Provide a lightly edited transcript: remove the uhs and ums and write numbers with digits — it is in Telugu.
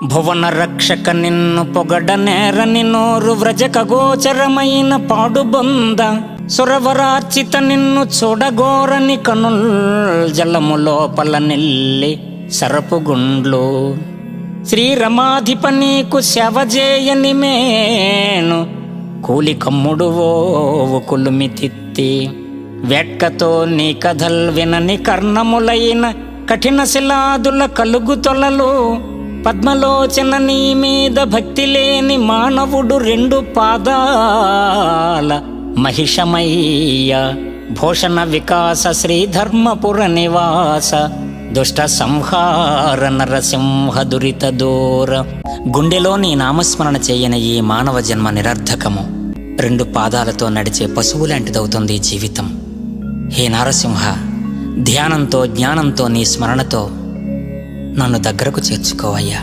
భువన రక్షక నిన్ను పొగడనేరని నోరు వ్రజక గోచరమైన పాడుబొంద సురవరార్చిత నిన్ను చూడగోరని కనుల్ జలము లోపల నిల్లి సరపుగుండ్లు శ్రీరమాధిప నీకు శవజేయని మేను కూలి కమ్ముడు ఓవు కులుమి తిత్తి వెట్కతో నీ కథల్ వినని కర్ణములైన కఠిన శిలాదుల కలుగు తొలలు పద్మలోచన నీ మీద భక్తి లేని మానవుడు రెండు పాదాల మహిషమయ్య భూషణ వికాస శ్రీధర్మపుర నివాస దుష్ట సంహార నరసింహ దురిత దూర. గుండెలో నీ నామస్మరణ చేయని ఈ మానవ జన్మ నిరర్ధకము. రెండు పాదాలతో నడిచే పశువు లాంటిదవుతుంది జీవితం. హే నారసింహ, ధ్యానంతో జ్ఞానంతో నీ స్మరణతో నన్ను దగ్గరకు చేర్చుకోవయ్యా.